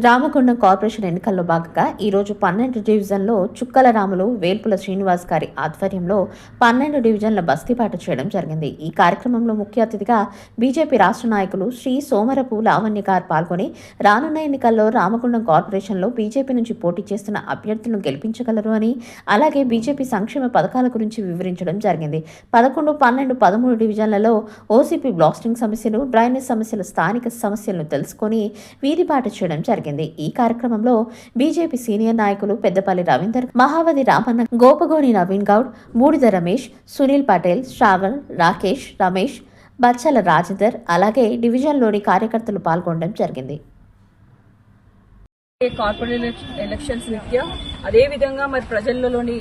Ramagundam corporation ఎన్నికల్లో భాగంగా ఈరోజు 12 డివిజన్లో చుక్కల రాములు వేల్పుల శ్రీనివాస్ గారి ఆధ్వర్యంలో 12 డివిజన్ల బస్తీపాట చేయడం జరిగింది. ఈ కార్యక్రమంలో ముఖ్య అతిథిగా బీజేపీ రాష్ట్ర నాయకులు శ్రీ సోమరపు లావణ్య గారు పాల్గొని రానున్న ఎన్నికల్లో రామగుండం కార్పొరేషన్లో బీజేపీ నుంచి పోటీ చేస్తున్న అభ్యర్థులను గెలిపించగలరు అని, అలాగే బీజేపీ సంక్షేమ పథకాల గురించి వివరించడం జరిగింది. 11, 12, 13 డివిజన్లలో ఓసీపీ బ్లాస్టింగ్ సమస్యలు, డ్రైనేజ్ సమస్యలు, స్థానిక సమస్యలను తెలుసుకొని వీధిపాట చేయడం జరిగింది. ఈ కార్యక్రమంలో బీజేపీ సీనియర్ నాయకులు పెద్దపల్లి రవీందర్, మహావతి రామన్న, గోపగోని నవీన్ గౌడ్, బూడిద రమేష్, సునీల్ పటేల్, శ్రావణ్, రాకేష్, రమేష్, బచ్చల రాజేందర్, అలాగే డివిజన్లోని కార్యకర్తలు పాల్గొనడం జరిగింది. కార్పొరేట్ ఎలక్షన్స్ రీత్యా అదేవిధంగా మరి ప్రజల్లోని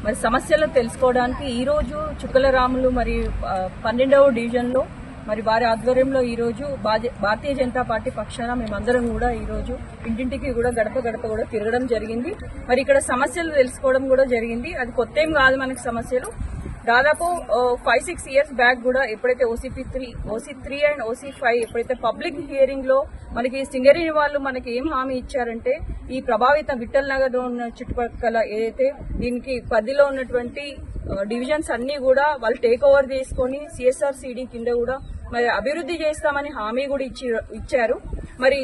మరి సమస్యలను తెలుసుకోవడానికి ఈరోజు చుక్కల రాములు మరి 12వ డివిజన్లో మరి వారి ఆధ్వర్యంలో ఈరోజు భారతీయ జనతా పార్టీ పక్షాన మేమందరం కూడా ఈరోజు ఇంటింటికి కూడా గడప గడప కూడా తిరగడం జరిగింది. మరి ఇక్కడ సమస్యలు తెలుసుకోవడం కూడా జరిగింది. అది కొత్త ఏం కాదు మనకి సమస్యలు. దాదాపు 5-6 ఇయర్స్ బ్యాక్ కూడా ఎప్పుడైతే OC3 అండ్ OC5 ఎప్పుడైతే పబ్లిక్ హియరింగ్ లో మనకి సింగరేణి వాళ్ళు మనకి ఏం హామీ ఇచ్చారంటే ఈ ప్రభావిత విఠల్ నగర్ లో ఉన్న చుట్టుపక్కల ఏదైతే దీనికి 10లో ఉన్నటువంటి డివిజన్స్ అన్ని కూడా వాళ్ళు టేక్ ఓవర్ చేసుకుని CSRCD కింద కూడా మరి అభివృద్ధి చేస్తామని హామీ కూడా ఇచ్చారు. మరి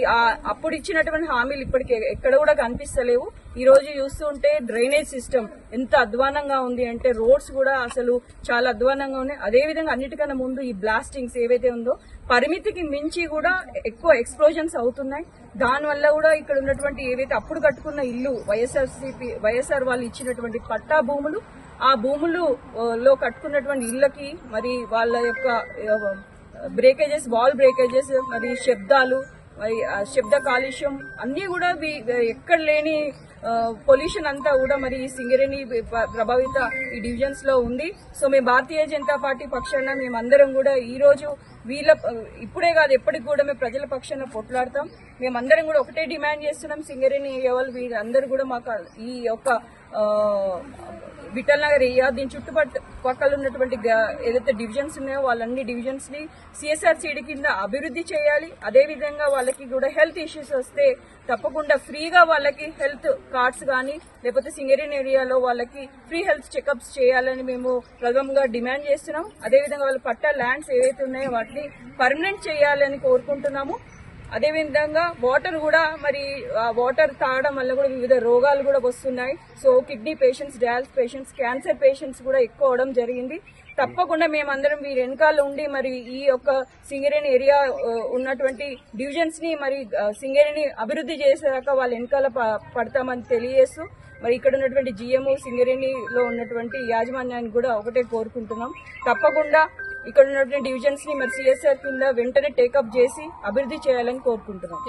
అప్పుడు ఇచ్చినటువంటి హామీలు ఇప్పటికి ఎక్కడ కూడా కనిపిస్తలేవు. ఈ రోజు చూస్తుంటే డ్రైనేజ్ సిస్టమ్ ఎంత అధ్వానంగా ఉంది అంటే రోడ్స్ కూడా అసలు చాలా అధ్వానంగా ఉన్నాయి. అదేవిధంగా అన్నిటికన్నా ముందు ఈ బ్లాస్టింగ్స్ ఏవైతే ఉందో పరిమితికి మించి కూడా ఎక్కువ ఎక్స్ప్లోజన్స్ అవుతున్నాయి. దానివల్ల కూడా ఇక్కడ ఉన్నటువంటి ఏవైతే అప్పుడు కట్టుకున్న ఇల్లు వైఎస్ఆర్ వాళ్ళు ఇచ్చినటువంటి పట్టా భూములు, ఆ భూములలో కట్టుకున్నటువంటి ఇళ్లకి మరి వాళ్ళ యొక్క బ్రేకేజెస్, వాల్ బ్రేకేజెస్, మరి శబ్దాలు, మరి శబ్ద కాలుష్యం అన్ని కూడా ఎక్కడ లేని పొల్యూషన్ అంతా కూడా మరి ఈ సింగరేణి ప్రభావిత ఈ డివిజన్స్ లో ఉంది. సో మేము భారతీయ జనతా పార్టీ పక్షాన మేమందరం కూడా ఈ రోజు ఇప్పుడే కాదు ఎప్పటికి కూడా మేము ప్రజల పక్షాన పోట్లాడతాం. మేమందరం కూడా ఒకటే డిమాండ్ చేస్తున్నాం. సింగరేణి వాళ్ళు వీరందరూ కూడా మాకు ఈ యొక్క విఠల్ నగర్ ఏరియా దీని చుట్టుపక్కల ఉన్నటువంటి ఏదైతే డివిజన్స్ ఉన్నాయో వాళ్ళన్ని డివిజన్స్ ని CSRCD కింద అభివృద్ధి చేయాలి. అదేవిధంగా వాళ్ళకి కూడా హెల్త్ ఇష్యూస్ వస్తే తప్పకుండా ఫ్రీగా వాళ్ళకి హెల్త్ కార్డ్స్ కానీ లేకపోతే సింగరేణి ఏరియాలో వాళ్ళకి ఫ్రీ హెల్త్ చెకప్స్ చేయాలని మేము ప్రథమంగా డిమాండ్ చేస్తున్నాం. అదేవిధంగా వాళ్ళ పట్టా ల్యాండ్స్ ఏవైతే ఉన్నాయో వాటిని పర్మనెంట్ చేయాలని కోరుకుంటున్నాము. అదేవిధంగా వాటర్ కూడా మరి వాటర్ తాగడం వల్ల కూడా వివిధ రోగాలు కూడా వస్తున్నాయి. So kidney patients, dialysis patients, cancer patients కూడా ఎక్కువ అవడం జరిగింది. తప్పకుండా మేమందరం వీరి వెనకాల ఉండి మరి ఈ యొక్క సింగరేణి ఏరియా ఉన్నటువంటి డివిజన్స్ ని మరి సింగరేణి అభివృద్ధి చేసేదాకా వాళ్ళ వెనకాల పడతామని తెలియజేస్తూ మరి ఇక్కడ ఉన్నటువంటి GMO సింగరేణిలో ఉన్నటువంటి యాజమాన్యాన్ని కూడా ఒకటే కోరుకుంటున్నాం. తప్పకుండా ఇక్కడ ఉన్నటువంటి డివిజన్స్ ని మరి CSR కింద వెంటనే టేకప్ చేసి అభివృద్ధి చేయాలని కోరుకుంటున్నాం.